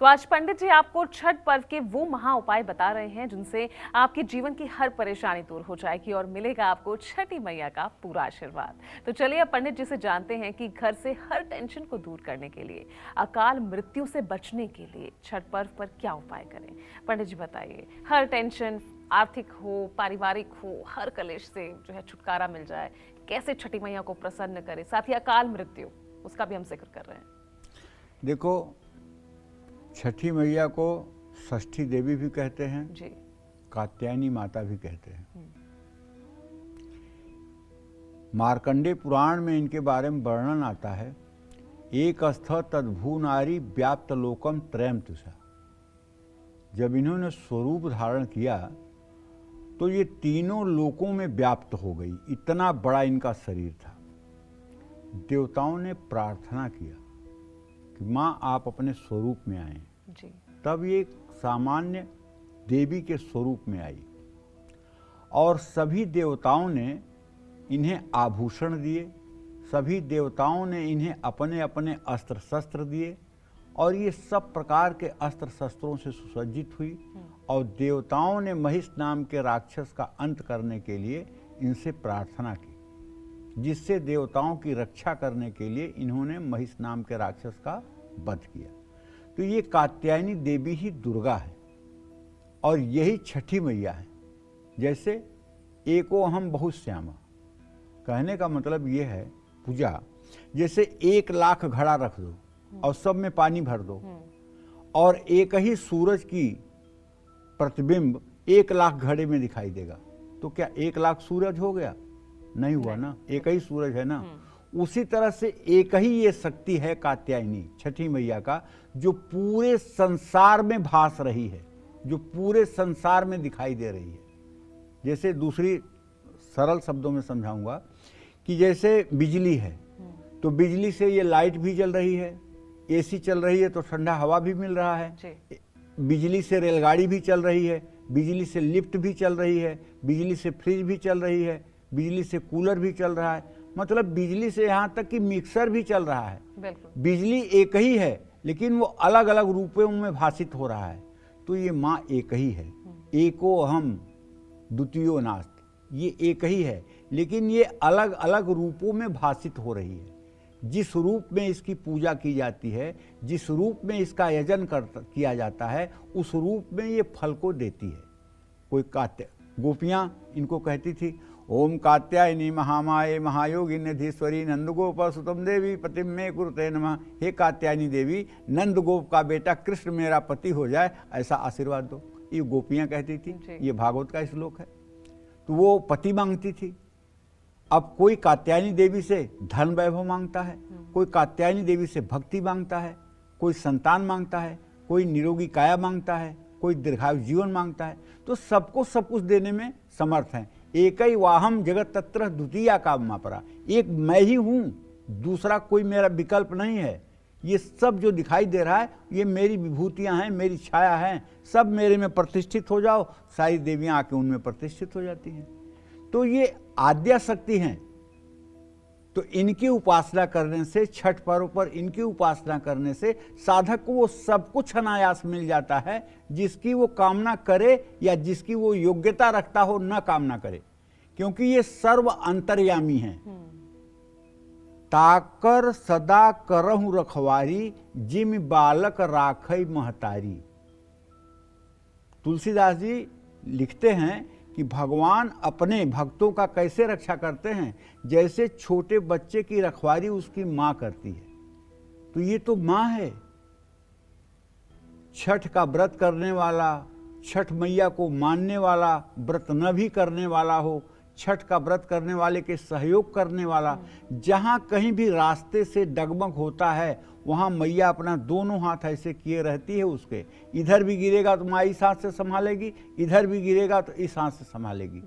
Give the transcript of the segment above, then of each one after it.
तो आज पंडित जी आपको छठ पर्व के वो महा उपाय बता रहे हैं जिनसे आपके जीवन की हर परेशानी दूर हो जाएगी और मिलेगा आपको छठी मैया का पूरा आशीर्वाद। तो चलिए अब पंडित जी से जानते हैं कि घर से हर टेंशन को दूर करने के लिए, अकाल मृत्यु से बचने के लिए छठ पर्व पर क्या उपाय करें। पंडित जी बताइए, हर टेंशन आर्थिक हो, पारिवारिक हो, हर कलेश से जो है छुटकारा मिल जाए, कैसे छठी मैया को प्रसन्न करें, साथ ही अकाल मृत्यु उसका भी हम जिक्र कर रहे हैं। देखो, छठी मैया को षष्ठी देवी भी कहते हैं जी, कात्यायनी माता भी कहते हैं। मार्कंडेय पुराण में इनके बारे में वर्णन आता है, एक स्थ तद्भू नारी व्याप्त लोकम त्रयम तुषा। जब इन्होंने स्वरूप धारण किया तो ये तीनों लोकों में व्याप्त हो गई, इतना बड़ा इनका शरीर था। देवताओं ने प्रार्थना किया कि माँ आप अपने स्वरूप में आए। जी। तब ये सामान्य देवी के स्वरूप में आई और सभी देवताओं ने इन्हें आभूषण दिए, सभी देवताओं ने इन्हें अपने अपने अस्त्र शस्त्र दिए और ये सब प्रकार के अस्त्र शस्त्रों से सुसज्जित हुई और देवताओं ने महिष नाम के राक्षस का अंत करने के लिए इनसे प्रार्थना की, जिससे देवताओं की रक्षा करने के लिए इन्होंने महिष नाम के राक्षस का वध किया। तो ये कात्यायनी देवी ही दुर्गा है और यही छठी मैया है। जैसे एको हम बहुत श्यामा, कहने का मतलब ये है पूजा, जैसे 1,00,000 घड़ा रख दो और सब में पानी भर दो और एक ही सूरज की प्रतिबिंब 1,00,000 घड़े में दिखाई देगा, तो क्या 1,00,000 सूरज हो गया? नहीं हुआ ना, एक ही सूरज है ना। उसी तरह से एक ही ये शक्ति है कात्यायनी छठी मैया का, जो पूरे संसार में भास रही है, जो पूरे संसार में दिखाई दे रही है। जैसे दूसरी सरल शब्दों में समझाऊंगा कि जैसे बिजली है तो बिजली से ये लाइट भी जल रही है, एसी चल रही है तो ठंडा हवा भी मिल रहा है, बिजली से रेलगाड़ी भी चल रही है, बिजली से लिफ्ट भी चल रही है, बिजली से फ्रिज भी चल रही है, बिजली से कूलर भी चल रहा है, मतलब बिजली से यहाँ तक कि मिक्सर भी चल रहा है। बिजली एक ही है लेकिन वो अलग अलग रूपों में भाषित हो रहा है। तो ये माँ एक ही है, एको अहम द्वितीयो नास्ति, ये एक ही है लेकिन ये अलग अलग रूपों में भाषित हो रही है। जिस रूप में इसकी पूजा की जाती है, जिस रूप में इसका यजन किया जाता है, उस रूप में ये फल को देती है। कोई गोपियाँ इनको कहती थी, ओम कात्यायनी महामाये महायोगिन्यधीश्वरी नंदगोप सुतम देवी पतिम में कुरुते नमः। हे कात्यायनी देवी, नंदगोप का बेटा कृष्ण मेरा पति हो जाए, ऐसा आशीर्वाद दो। ये गोपियाँ कहती थी, ये भागवत का श्लोक है। तो वो पति मांगती थी। अब कोई कात्यायनी देवी से धन वैभव मांगता है, कोई कात्यायनी देवी से भक्ति मांगता है, कोई संतान मांगता है, कोई निरोगी काया मांगता है, कोई दीर्घायु जीवन मांगता है। तो सबको सब कुछ देने में समर्थ है। एक ही वाहम जगत तत्र द्वितीया काममा परा, एक मैं ही हूँ, दूसरा कोई मेरा विकल्प नहीं है। ये सब जो दिखाई दे रहा है ये मेरी विभूतियाँ हैं, मेरी छाया हैं, सब मेरे में प्रतिष्ठित हो जाओ। सारी देवियाँ आके उनमें प्रतिष्ठित हो जाती हैं। तो ये आद्या शक्ति हैं। तो इनकी उपासना करने से, छठ पर्व पर इनकी उपासना करने से साधक को वो सब कुछ अनायास मिल जाता है, जिसकी वो कामना करे या जिसकी वो योग्यता रखता हो न कामना करे, क्योंकि ये सर्व अंतर्यामी हैं। ताकर सदा करहु रखवारी, जिम बालक राखई महतारी। तुलसीदास जी लिखते हैं कि भगवान अपने भक्तों का कैसे रक्षा करते हैं, जैसे छोटे बच्चे की रखवाली उसकी माँ करती है। तो ये तो माँ है। छठ का व्रत करने वाला, छठ मैया को मानने वाला, व्रत न भी करने वाला हो, छठ का व्रत करने वाले के सहयोग करने वाला, जहाँ कहीं भी रास्ते से डगमग होता है वहाँ मैया अपना दोनों हाथ ऐसे किए रहती है उसके। इधर भी गिरेगा तो माँ इस हाथ से संभालेगी, इधर भी गिरेगा तो इस हाथ से संभालेगी।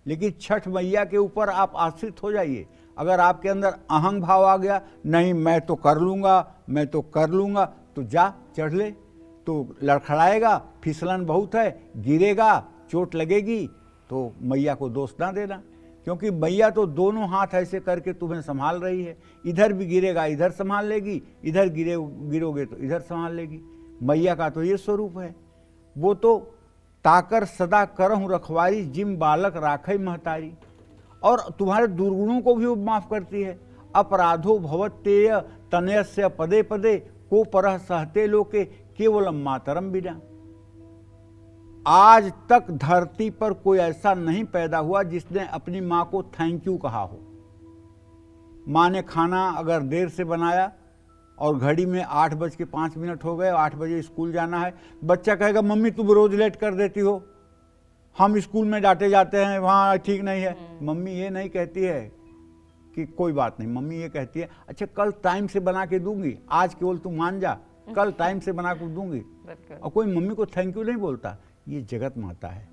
लेकिन छठ मैया के ऊपर आप आश्रित हो जाइए। अगर आपके अंदर अहंग भाव आ गया, नहीं मैं तो कर लूँगा, मैं तो कर लूँगा, तो जा चढ़ ले, तो लड़खड़ाएगा, फिसलन बहुत है, गिरेगा, चोट लगेगी, तो मैया को दोष ना देना, क्योंकि मैया तो दोनों हाथ ऐसे करके तुम्हें संभाल रही है। इधर भी गिरेगा इधर संभाल लेगी, इधर गिरोगे तो इधर संभाल लेगी। मैया का तो ये स्वरूप है। वो तो ताकर सदा करहूं रखवारी, जिम बालक राखई महतारी। और तुम्हारे दुर्गुणों को भी वो माफ करती है। अपराधो भवत्येय तनयस्य पदे पदे, को परह सहते लोके केवलम मातरम बिना। आज तक धरती पर कोई ऐसा नहीं पैदा हुआ जिसने अपनी माँ को थैंक यू कहा हो। माँ ने खाना अगर देर से बनाया और घड़ी में 8:05 हो गए, 8 बजे स्कूल जाना है, बच्चा कहेगा मम्मी तुम रोज लेट कर देती हो, हम स्कूल में डांटे जाते हैं, वहाँ ठीक नहीं है। मम्मी ये नहीं कहती है कि कोई बात नहीं, मम्मी ये कहती है अच्छा कल टाइम से बना के दूंगी, आज केवल तू मान जा, कल टाइम से बना के दूंगी। और कोई मम्मी को थैंक यू नहीं बोलता। ये जगत माता है,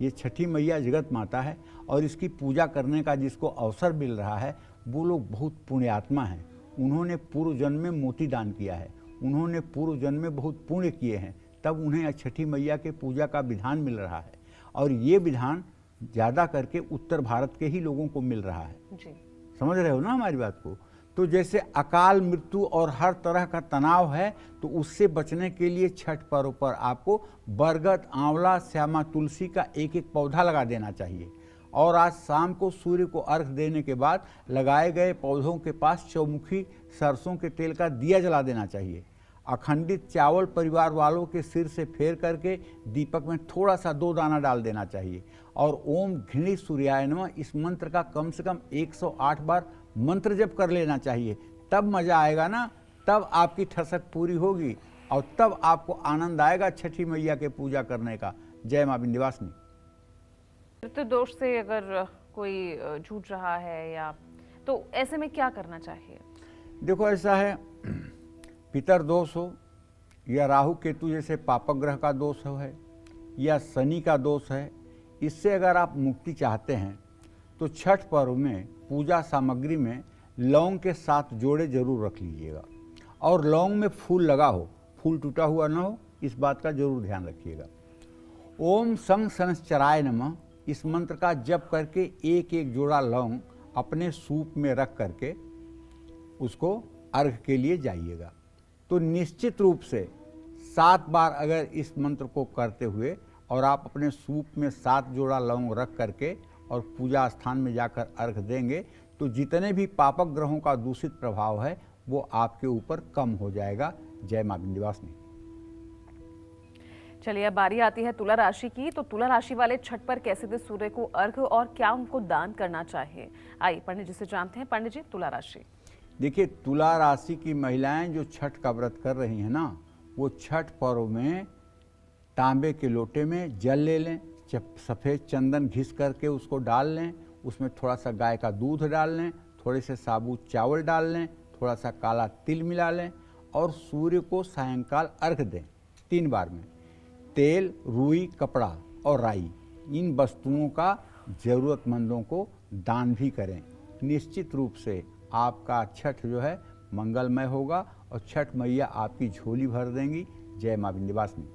ये छठी मैया जगत माता है। और इसकी पूजा करने का जिसको अवसर मिल रहा है वो लोग बहुत पुण्यात्मा हैं। उन्होंने पूर्व जन्म में मोती दान किया है, उन्होंने पूर्व जन्म में बहुत पुण्य किए हैं, तब उन्हें छठी मैया के पूजा का विधान मिल रहा है। और ये विधान ज़्यादा करके उत्तर भारत के ही लोगों को मिल रहा है जी। समझ रहे हो ना हमारी बात को। तो जैसे अकाल मृत्यु और हर तरह का तनाव है, तो उससे बचने के लिए छठ पर्व पर आपको बरगद, आंवला, श्यामा तुलसी का एक एक पौधा लगा देना चाहिए। और आज शाम को सूर्य को अर्घ देने के बाद लगाए गए पौधों के पास चौमुखी सरसों के तेल का दिया जला देना चाहिए। अखंडित चावल परिवार वालों के सिर से फेर करके दीपक में थोड़ा सा 2 दाना डाल देना चाहिए। और ओम घृणी सूर्याय नमः इस मंत्र का कम से कम 108 बार मंत्र जप कर लेना चाहिए। तब मजा आएगा ना, तब आपकी ठसक पूरी होगी और तब आपको आनंद आएगा छठी मैया के पूजा करने का। जय मां विंध्यवासिनी। तो दोष से अगर कोई जूझ रहा है या तो ऐसे में क्या करना चाहिए? देखो ऐसा है, पितर दोष हो या राहु केतु जैसे पापक ग्रह का दोष है या शनि का दोष है, इससे अगर आप मुक्ति चाहते हैं तो छठ पर्व में पूजा सामग्री में लौंग के 7 जोड़े जरूर रख लीजिएगा। और लौंग में फूल लगा हो, फूल टूटा हुआ ना हो, इस बात का जरूर ध्यान रखिएगा। ओम संग शनश्चराय नमः इस मंत्र का जप करके एक एक जोड़ा लौंग अपने सूप में रख करके उसको अर्घ के लिए जाइएगा। तो निश्चित रूप से 7 बार अगर इस मंत्र को करते हुए और आप अपने सूप में 7 जोड़ा लौंग रख करके और पूजा स्थान में जाकर अर्घ देंगे तो जितने भी पापक ग्रहों का दूषित प्रभाव है वो आपके ऊपर कम हो जाएगा। जय मां विंध्यवासिनी। चलिए अब बारी आती है तुला राशि की। तो तुला राशि वाले छठ पर कैसे दे सूर्य को अर्घ और क्या उनको दान करना चाहिए, आइए पंडित जी से जानते हैं। पंडित जी, तुला राशि। देखिए, तुला राशि की महिलाएं जो छठ का व्रत कर रही हैं ना, वो छठ पर्व में तांबे के लोटे में जल ले लें, सफ़ेद चंदन घिस करके उसको डाल लें, उसमें थोड़ा सा गाय का दूध डाल लें, थोड़े से साबुत चावल डाल लें, थोड़ा सा काला तिल मिला लें और सूर्य को सायंकाल अर्घ दें 3 बार में। तेल, रुई, कपड़ा और राई, इन वस्तुओं का ज़रूरतमंदों को दान भी करें। निश्चित रूप से आपका छठ जो है मंगलमय होगा और छठ मैया आपकी झोली भर देंगी। जय मां विंध्यवासिनी।